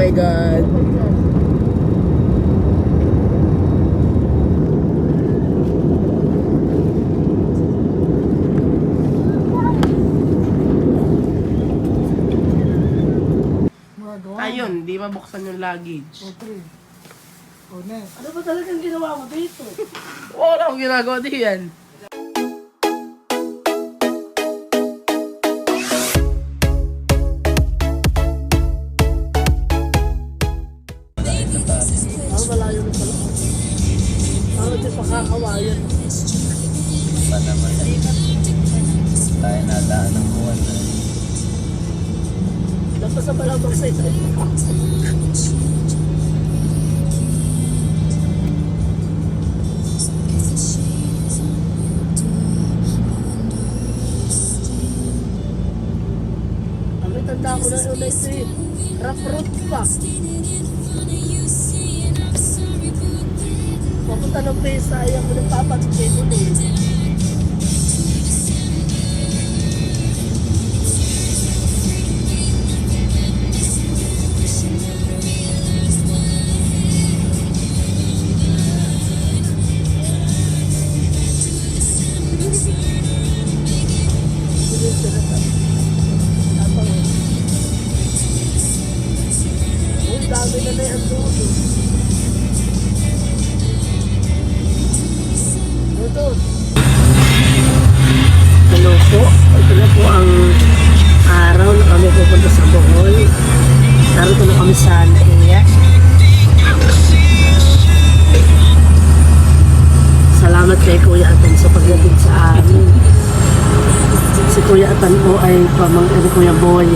my God. Ayun, di mabuksan yung luggage. Ano ba talagang ginawa mo dito? Wala akong ginagawa diyan. Malayo na pala. Parang di pa kakawayan. Pa naman. Tayo nadaan ng buwan na. Dapat sa malamang sa ito. Ang tanda ko na yun ay si rough road pa. Papunta ng pesa, ayaw ko ng papatipin ulit. Dami na na yan doon. Hello po. Ito na po ang araw na kami pupunta sa Bohol. Narito na kami sa Naiya. Salamat kay Kuya Atan sa pagdating sa amin. Si Kuya Atan po ay pamangkin ni Kuya Boy.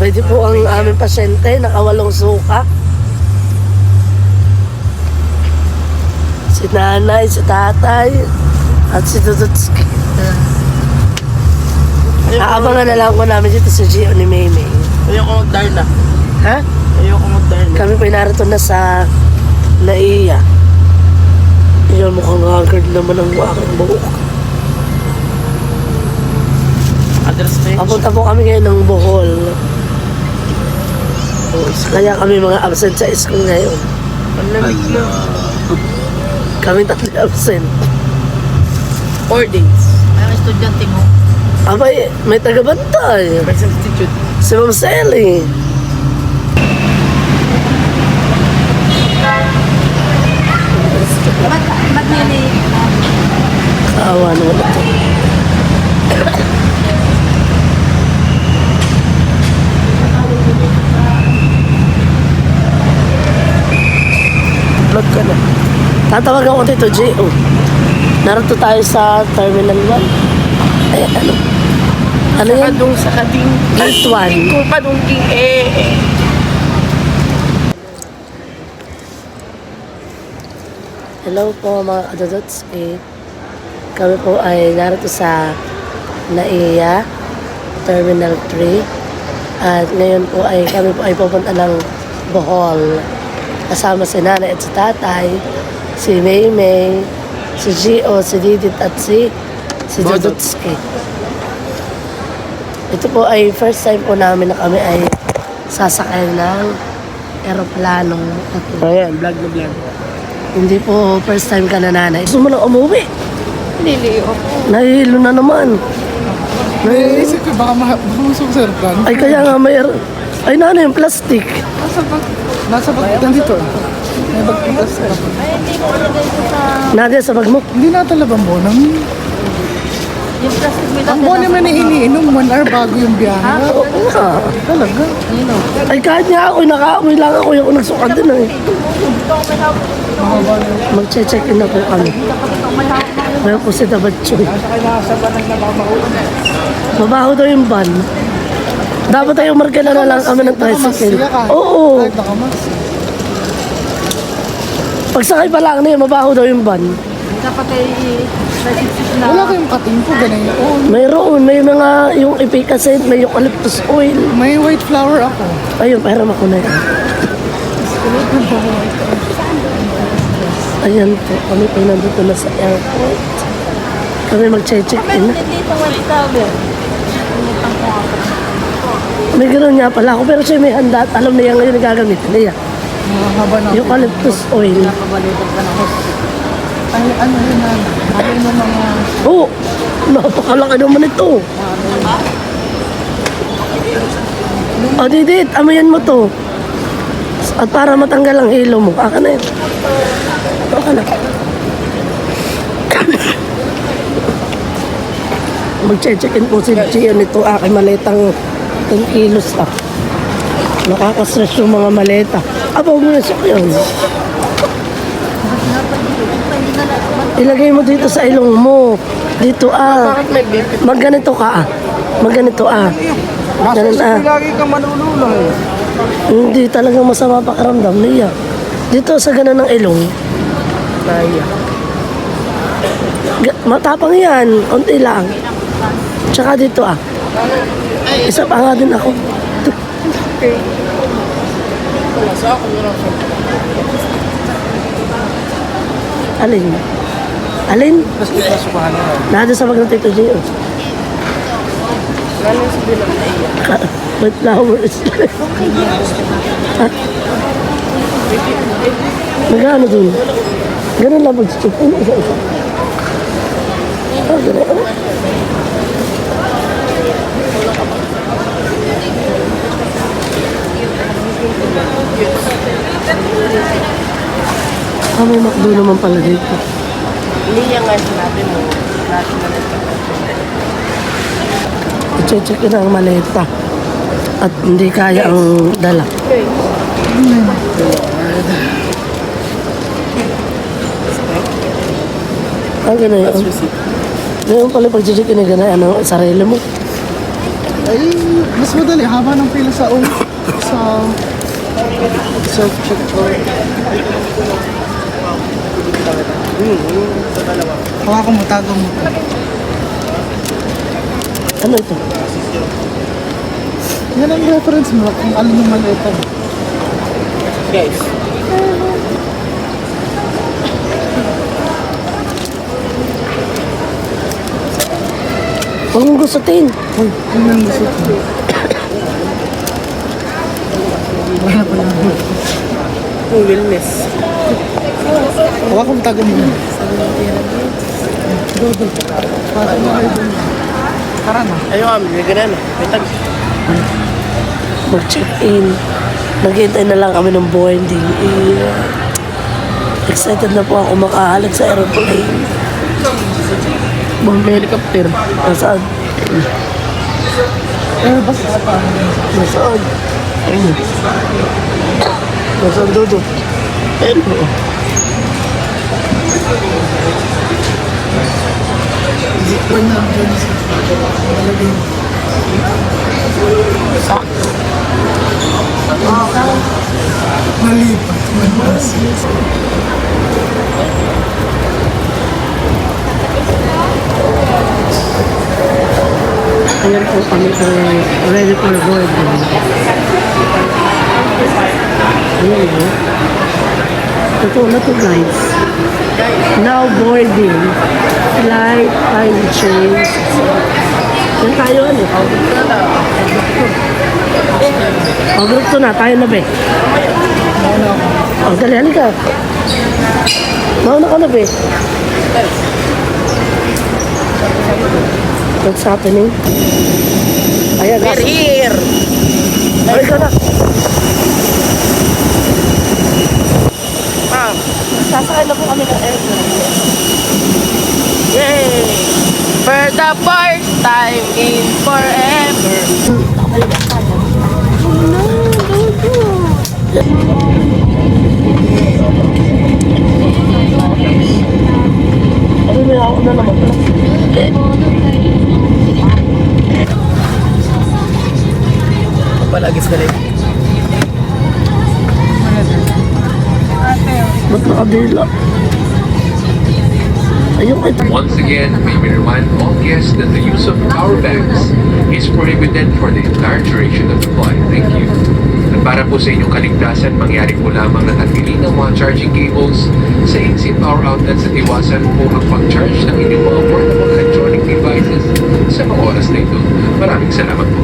Pwede po ang aming pasyente, nakawalong suka. Si nanay, si tatay, at si Tututski. Aabangan na lang ko namin dito sa Gio ni Maymay. Ayoko mag-Darna. Ha? Ayoko mag-Darna. Kami po narito na sa Naiya. Iyan, mukhang haggard naman ang aking buhok. Address page. Papunta po kami ngayon ng Bohol. Kaya kami mga absent sa school ngayon. Ang lamig na. Kami tatlo absent. 4 days. Ang estudyante mo. Abay, may tagabantay. May substitute. Si Ma'am Sally. Ba't nili? Kaawa naman ito. Vlog ka na. Tatawag ako dito, J.O. Narito tayo sa Terminal 1. Ay, ano? Ano yan? Padung sa kading. Gate 1. Kung padungking Hello po mga kadodots. Kami po ay narito sa Naiya, Terminal 3. At ngayon po ay kami po ay pupunta ng Bohol. Kasama si nanay at si tatay, si Maymay, si Gio, si Didit at si Bodot. Dudutski. Ito po ay first time po namin na kami ay sasakay ng eroplanong ito. Ayan, vlog na vlog. Hindi po first time ka na nanay. Gusto mo lang umuwi. Niliyo ako. Nahihilo na naman. Naisip ko baka mamusok sa airplane. Ay kaya nga may... Ay nanay, yung plastic. Nasa bag dito. May bag pitas. Ay, hindi ko ilagay ko sa... Nadia, sa bag mo. Hindi natalabang bonang. Yung plastic may Ang buwan naman ay iniinom 1 hour bago yung biyahe. Oo nga. Talaga. Ay kahit nga ako, nakaamoy lang ako yung nagsukat din eh. Ito ako may hawak. Magche-check-in na po kami. Ngayon po si Dabatchoy. Mabaho daw yung van. Dapat tayo markala na lang kami ng tricycle. Oo. Kahit nakamas. Pagsakay pa lang na yun, mabaho daw yung van. Dapat ay nasipsip na. Wala kayong kating po, ganun yun. Mayroon, may mga yung epicacent, may eucalyptus oil. May white flower ako. Ayun, pahiram ako na yan. Ayan po, kami po nandito na sa airport. Kami mag-check-in. Dito, wala tawag. Pinitang ko ako. May gano'n nga pala ako, pero siya may handa at alam niya ngayon na gagamitin niya. Mahaba na. Eucalyptus oil. Pabalitan ka na. Ay, ano yun na? Ano yung mga... Oo, napakalaki naman ito. O, Didit, amayan mo to. At para matanggal ang hilo mo, aka na yun. Aka na. Mag-check-in po si Gio nito, aking maletang 10 kilos ah. Nakakastress yung mga maleta. Abaw mo na siya yun. Ilagay mo dito sa ilong mo. Dito ah. Bakit may BP? Magganito ka ah. Magganito ah. Ganun ah. Lagi kang manululay. Hindi talagang masama pakiramdam niya. Dito sa ganun ng ilong. Kaya. Matapang yan. Unti lang. Tsaka dito ah. Isa pa nga din ako. Wala sa ako. Wala sa ako. Alin? Alin? Mas ipasukahan na. Nado sa pag ng Tito Gio. Galing sa bilang na iya. With flowers. Ha? Magkano dun? Ganun lang mag-check. Ano isa-isa? Ah, ganun. Ah, may McDo naman pala dito. Hindi yan nga sinabi mo. Natin na I-check na ang maleta. At hindi kaya ang dala. Ah, gano'n yun. Ngayon pala pag-check na gano'n, ano, sarili mo. Ay, mas madali. Haba ng pila sa sa self-check ko. Hawakan mo, tago mo. Ano ito? Yan ang reference mo kung ano yung maleta. Guys. Huwag mong gustutin. Uy, yun ang gusto ko. Wala pa lang. Yung wellness. Hawakan mo, tago mo. Dodo. Para mo kayo dun. Tara na. Ayaw kami. May ganun. May tag. Mag-check-in. Naghihintay na lang kami ng boarding. Excited na po ako makahalag sa aeroplane. May helicopter. Nasaan? Basta pa. Nasaan? Ayun. Nasaan, Dodo? Ayun. Zipline na ang dyan sa malagay. Malipat. Ayan po kami ready for boarding. Ayan po. Totoo na to guys. Now boarding. Flight, time change. Yan tayo ano? O, group 2 na. Tayo na be. O, dali, halika. Mauna ka na be. What's happening? Ayan, We're here. ay ka na. Ma'am. Sasakay na po kami ng airplane. Yay! For the first time in forever. Ano may ako na naman pala? Palagis ka rin. Ba't nakabila? Ayun ito. Once again, may we remind all guests that the use of power banks is prohibited for the entire duration of the flight. Thank you. At para po sa inyong kaligtasan, mangyari po lamang na tanggalin ang mga charging cables sa in-seat power outlets at iwasan po magpag-charge ng inyong mga portable electronic devices sa mga oras na ito. Maraming salamat po.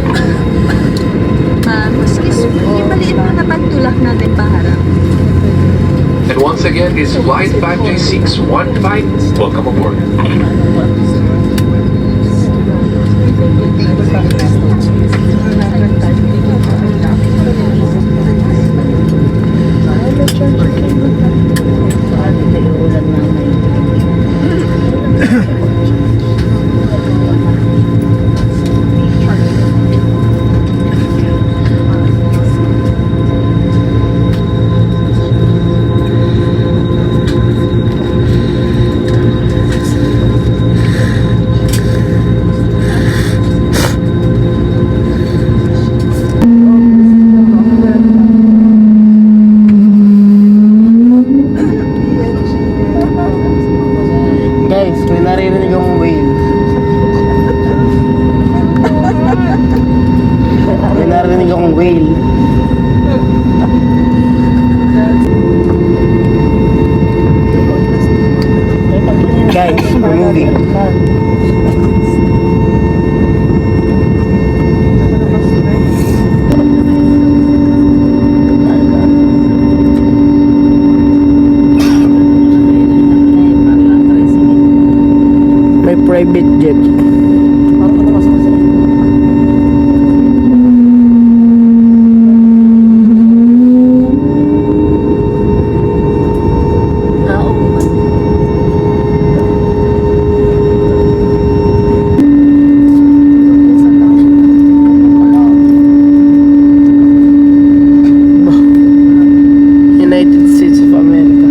again is Flight 5G615. Welcome aboard. Guys, may naririnig akong whale. May naririnig akong whale. Guys, we're moving. May private jet. United States of America.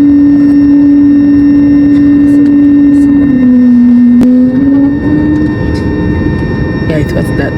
Guys, what's that?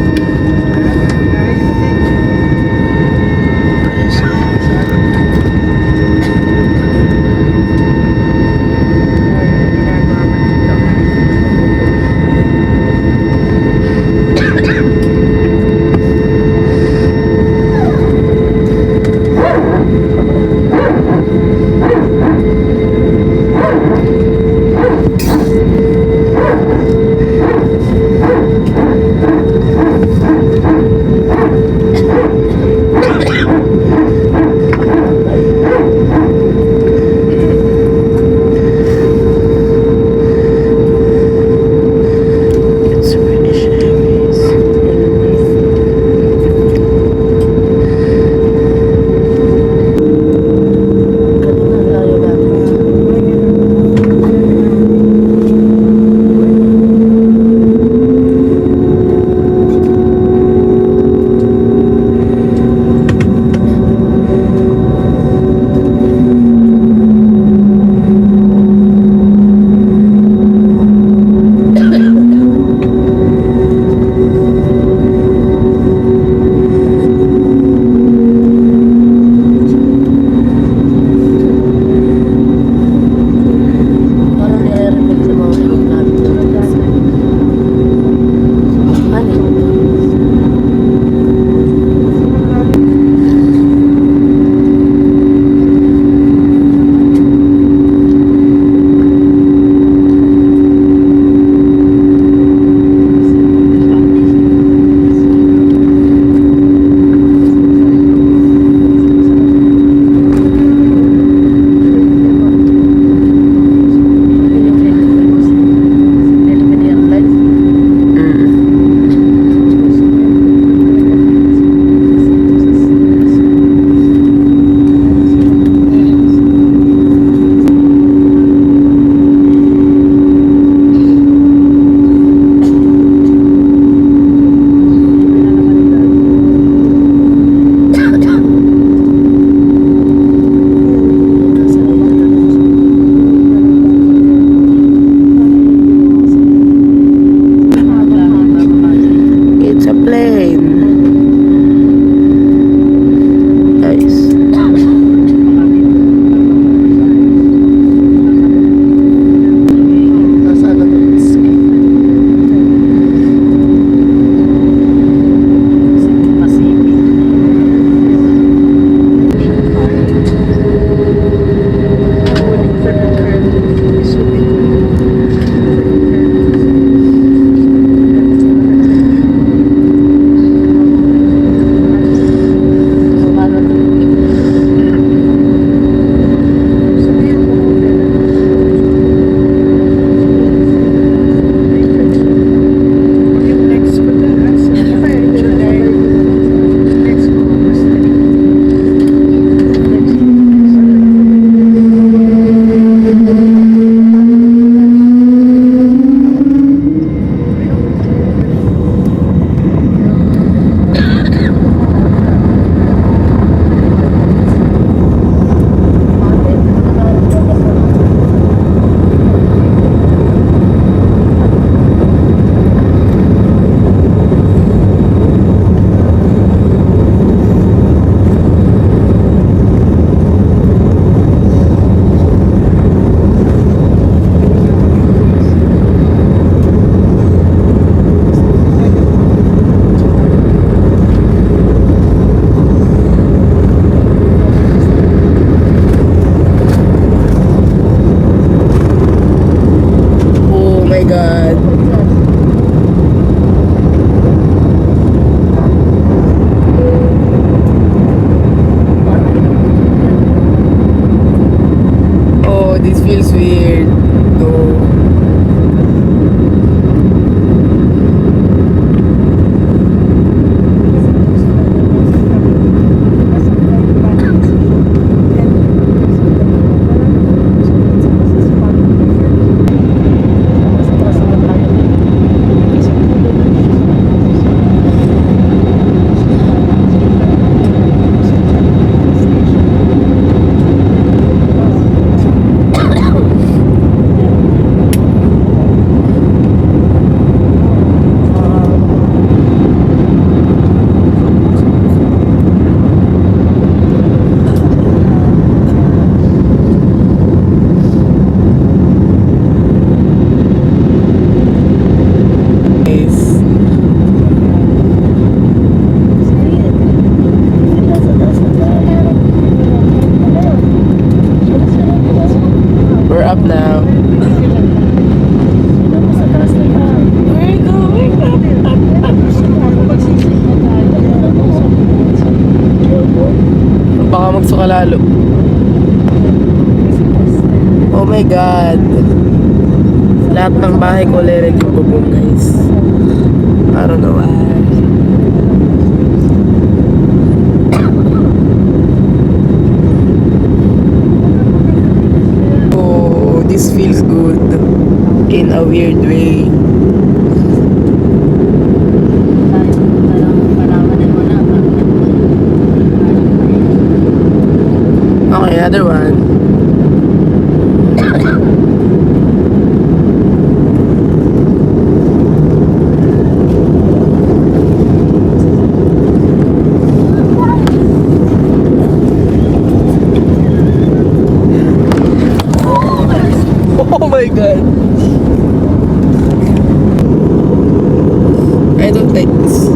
God. Lahat ng bahay ko already bubong, guys. I don't know why. Oh, this feels good in a weird way. Okay, another one. Oh my god. I don't like this.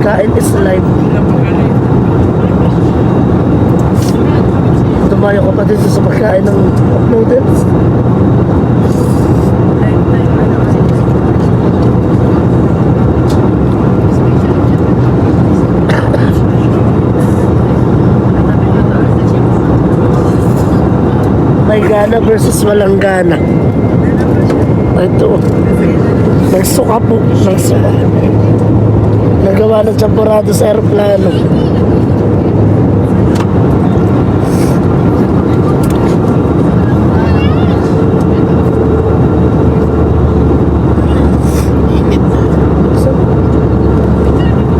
Kain is live. Tumayo ka pa dito sa pagkain ng noodles. May gana versus walang gana. Ito. Nagsuka po. Nagsuka. Nagawa ng champurado sa aeroplano.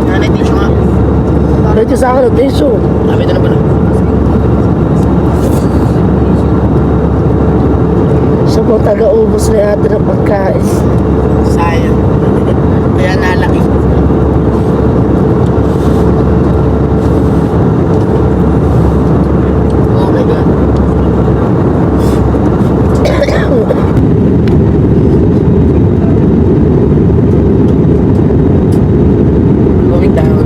Nanay, tissue nga. Pwede sa akin ang tissue. Sabi na pala. Siya po taga-ubos na yata ng pagkain. Sayang. Kaya nalaki. Oh my god. Going down.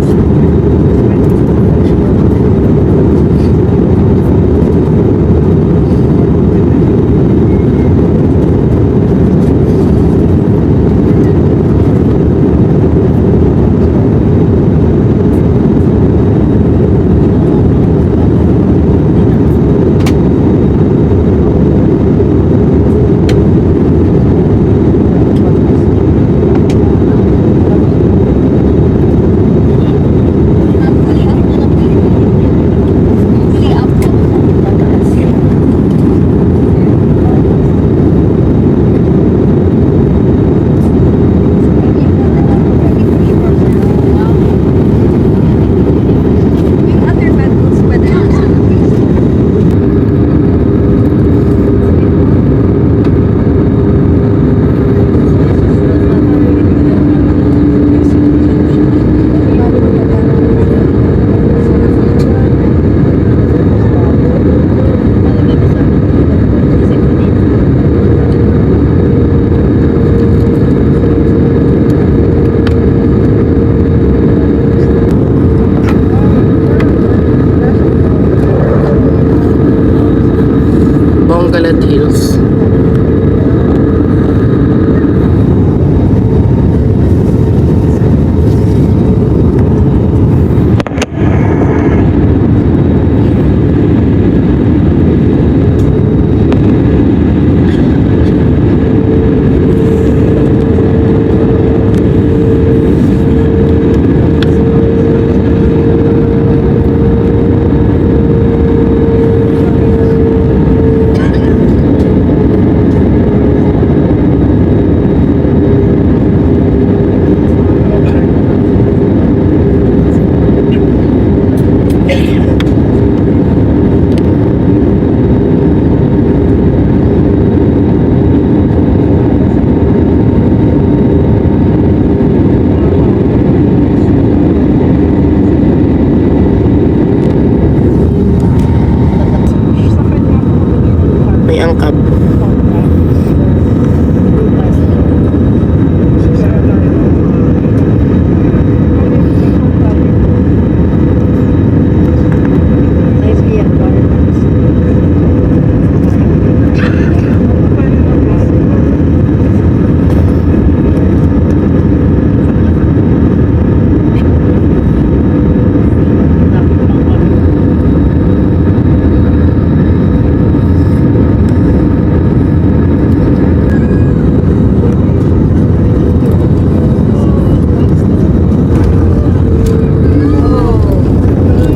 angkab.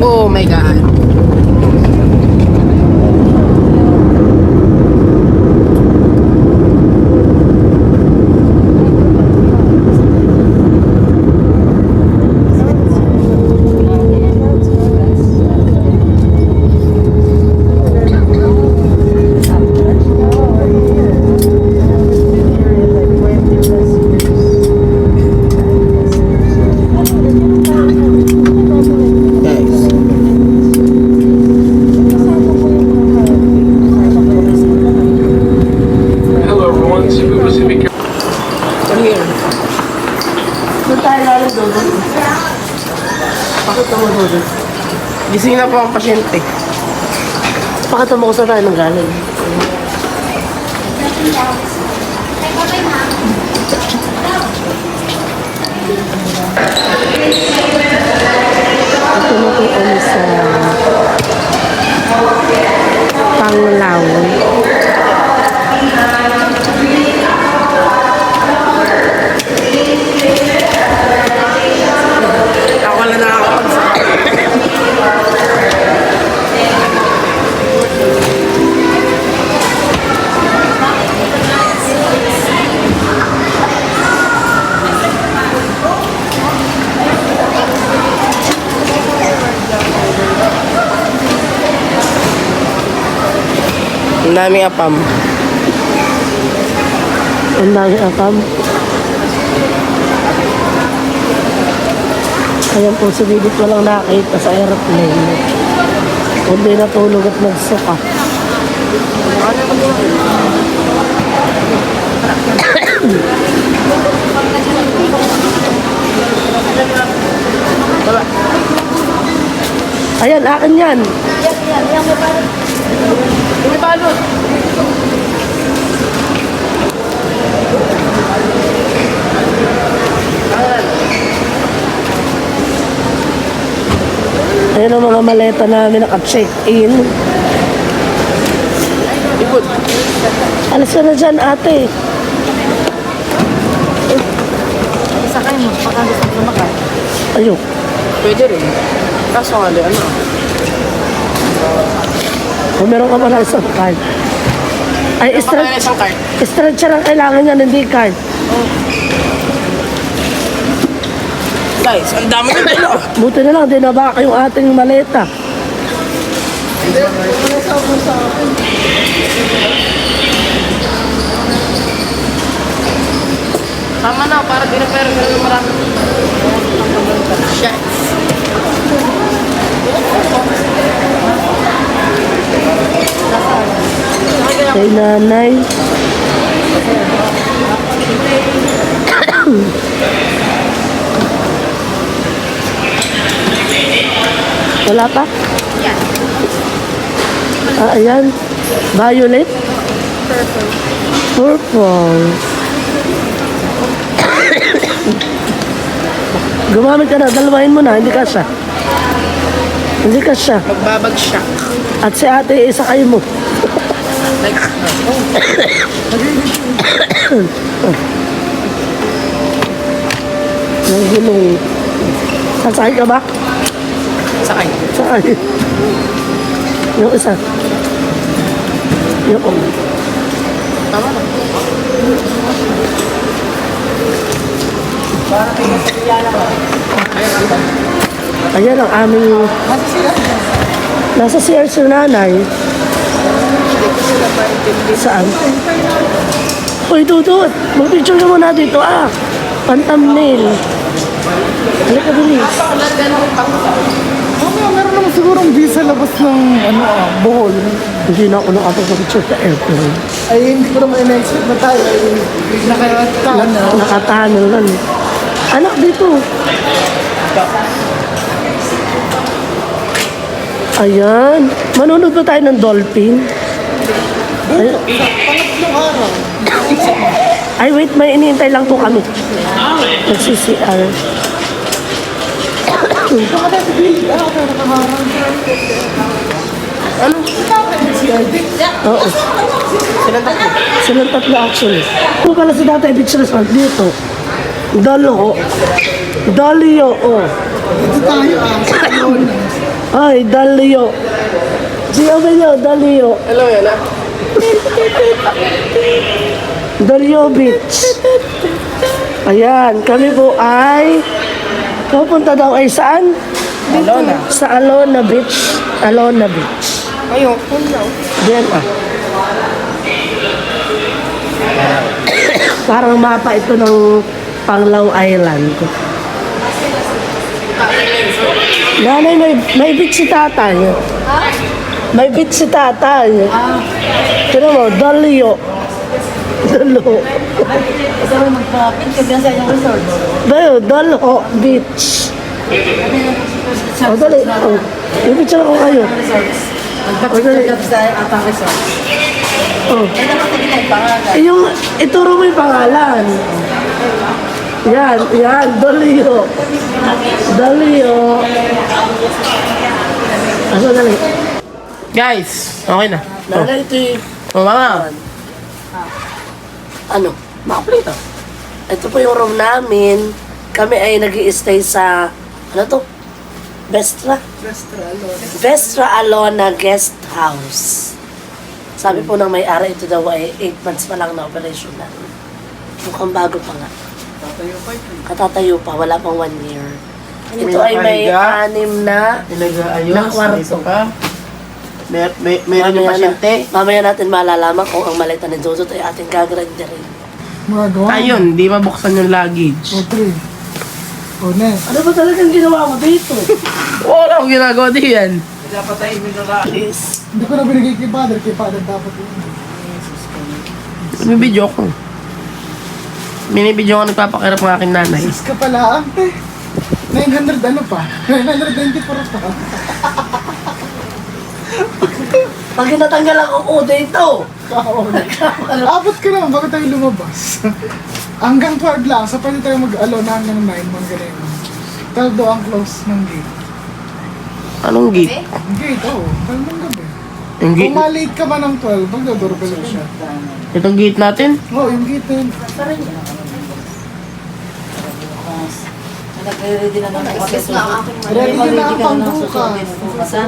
Oh my God. Guys. Hello everyone, Cebu Pacific Come here. Doon tayo lalo doon. Pakita mo doon. Gising na po ang pasyente. Pakita mo kung saan tayo nang galing. Ito na po kami sa Panglao. Ako na nakakapagsa. Ang daming apam. Ang dami akam. Ayan po, sumibit ko lang nakita sa aeroplane. Kundi natulog at nagsuka. Ayan, akin yan. May balot. Ayan ang mga maleta namin naka-check-in. Ikot. Alas ka na dyan, ate. Sakay mo, baka gusto ko sumakay. Ayun. Pwede rin. Kaso nga, ano? Kung meron ka pala isang card. Ay, Meron pa kaya na isang card. stretcher ang kailangan yan, hindi card. Guys, ang dami nyo dito. Buti na lang, dinabaka yung ating maleta. Tama na, para di na pera ng marami. Shit. Kay nanay. Wala pa? Ah, ayan. Violet? Purple. Gumamit ka na, dalawahin mo na, hindi ka siya. Hindi ka siya. Magbabagsak. At si ate, isakay mo. Like, Nagulong. Sasakay ka ba? sakay. Sakay. Yung isa. Yung Tama na. Ayan ang aming... Nasa CR si nanay. Saan? Uy, Dudut! Mag-picture ka muna dito, ah! Pan-thumbnail. Halika, bilis. Mamaya meron naman sigurong visa labas ng Bohol. Hindi na ako nakapag-picture sa airplane. Ay, hindi ko naman in-expect na tayo. Ay, Nakatahanol lang. Anak dito. Ayan. Manunod ba tayo ng dolphin? pangatlong araw. Ay, wait. May iniintay lang po kami. Nag-CCR. Baka tayo sa gilid. Ano tayo nakaharang? Ano? Oo. Silang tatlo actually. Kung pala si Tatay Beach Resort dito. Dalo. Dalio. Oh. Dito tayo sa yun. Ay, Dalio. Siya ba nyo? Dalio. Hello, yan ah. Dalio Beach. Ayan, kami po ay pupunta daw ay saan? Alona. Sa Alona Beach. Alona Beach. Ayun, hello. Diyan ah. Parang mapa ito ng Panglao Island. Nanay, may beach si tatay. May beach si tatay. Tira mo, Dalio. Dalo. Sabi magpa-pin ka dyan sa inyong resort. Dalo, Dalo Beach. O, dali. O, i-picture ako kayo. Magpa-picture ka sa atang resort. O. Ay, dapat na ginay, pangalan. Yung, ituro mo yung pangalan. Yan, yan, Dalio. Dalio. Ano, dali. Guys, okay na. Nanay, ito yung, Oh, mama. ano, Makaplay to. ito po yung room namin. Kami ay nag-i-stay sa, ano to? Vestra Alona Guest House. Sabi po ng may-ari, ito daw ay 8 months pa lang na operation na. Mukhang bago pa nga. Katatayo pa, wala pang 1 year. Ito ay may nakahiga. 6 na Pinag-aayos. Na kwarto. Dito ka. Meron yung pasyente. mamaya natin malalaman kung ang malita ni Jojo ay ating gagranderin. Magagawa. Ayun, di mabuksan yung luggage. O, 3. O, next. Ano ba talagang ginawa mo dito? Wala akong ginagawa di yan. Please. Hindi ko na binigay kay Father. Kay Father dapat yun. May video ko. Binibidyo ko nagpapakirap ng aking nanay. Sis ka pala, ante. 900 ano pa? 994 pa. Pag natanggal ang uod ito. Abot ka naman, bakit tayo lumabas? Hanggang 12 lang, so pwede tayo mag-alo na hanggang 9, mga ganun. 12 daw ang close ng gate. Anong gate? Ang gate, oo. 12 ng gabi. Yung Kung gate? malate ka ba ng 12, magdodoorbell ka siya. Itong gate natin? Oo, yung gate na yun. Nagre-ready na naman ako sa Ready ka na ang pangbukas. Bukas ha?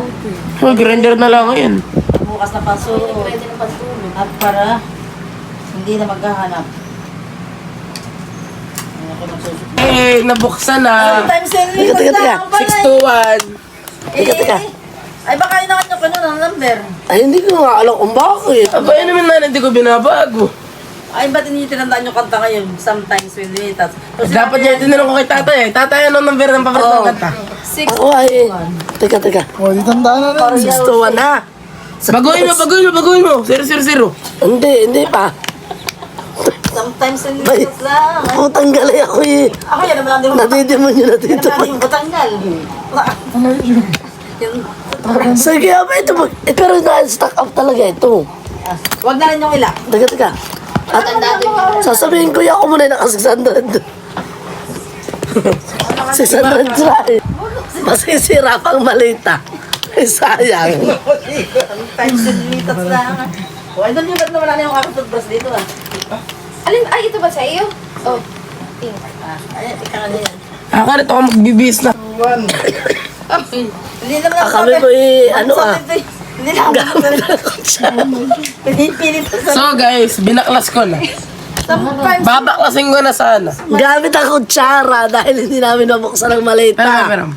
Mag-render na lang ngayon. Bukas na pasuot. At para hindi na maghahanap. Ay, ako magsusunod. Eh, nabuksan na. Times 10 Teka, teka, teka. 621. Teka, teka. Ay, baka yun naman yung ng number. Ay, hindi ko nga alam kung bakit. Aba, yun naman na, hindi ko binabago. Ay, ba't hindi tinandaan yung kanta ngayon? Sometimes when we touch. Dapat niya tinanong ko kay tatay eh. Tatay, anong number ng paborito ng kanta? Ako ay, teka, teka. O, di tandaan na rin. 6-1 na. Baguhin mo. 000. Hindi pa. Sometimes when we Bay. touch lang. Ako tanggalay ako eh. Ako yan naman din mo. Nadidimon nyo na Yan dito. naman yung matanggal. Ano yun? Yung, Sige,aba ito. Pero na-stack up talaga ito. wag na rin yung ila. Teka, teka. At sasabihin ko, ako muna yung naka-600. 600 try. Masisira pang malita. Ay, sayang. Sometimes when we touch lang. O, ay, doon yung ba't na wala na yung aking toothbrush dito ah. Alin, ay, ito ba sa iyo? Oh, pink. Ay, ikaw na yan. Ako rin ako magbibis na. Hindi naman ako Kami ko ano ah. Hindi naman ako pinipilit ko sa... So guys, binaklas ko na. Sometimes, Babaklasin ko na sana. Gamit ang kutsara dahil hindi namin mabuksan ang malita. Pero.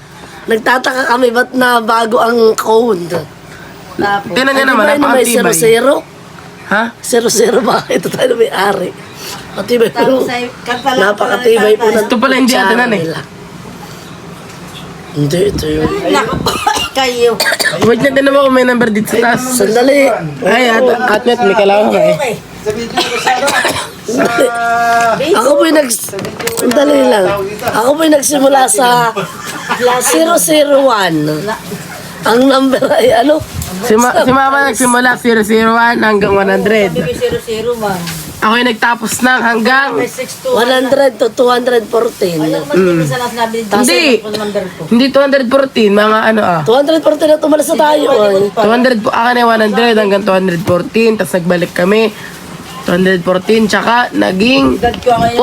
Nagtataka kami ba't na bago ang code. tapos. Tinan niya naman, Ay, di ba yun may napakatibay. 00? Ha? 00 ba? Ito tayo na may-ari. Matibay po. Tapos ay kanta lang. Napakatibay po ng Ito pala hindi kutsara atin, eh. nila. Hindi, ito yun. Kayo. Wait na din naman kung may number dito sa taas. Sandali. Ay, atmet, may kailangan ka eh. Okay. Ako po yung Sandali lang. Ako po yung nagsimula sa 001. Ang number ay ano? Si Mama nagsimula 001 hanggang 100. May 0-0 man. Ako yung nagtapos ng hanggang May 6-2. 100 to 214. Ayun, mas bilis na lang sinabi din. Hindi. Phone number ko. hindi 214, mga ano 214 na tumalas na tayo. Ay. 200 po, akin ay 100 hanggang 214, tapos nagbalik kami 214, tsaka naging Edad ko ngayon.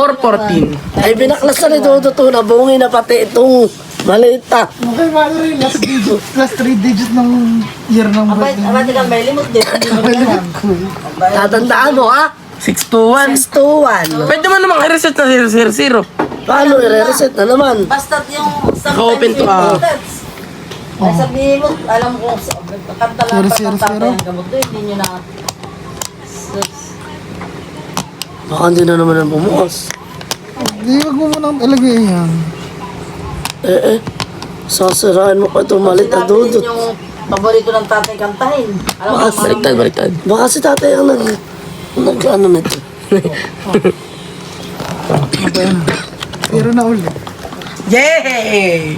414. Ay, binaklas na ni Dodo to. Nabungi na pati itong malita. Okay, Valerie, last 3 digit ng year ng birthday. Abay, ka may limot din. Hindi mo alam. Tatandaan mo, ha? 621. 621. Pwede mo namang i-reset na 000. Paano i-reset na naman? Basta yung Naka-open to, Ay, sabihin mo, alam ko, kanta lang pa ng tatay ang gamot doon, hindi nyo na... Baka hindi na naman ang bumukas. Di, wag mo munang ilagay yan. Sasiraan mo pa itong malit na Sinabi Dodo. din yung paborito ng tatay kantahin. Alam mo, Baliktad. Baka si tatay ang ano nito. Pero na ulit. Yay!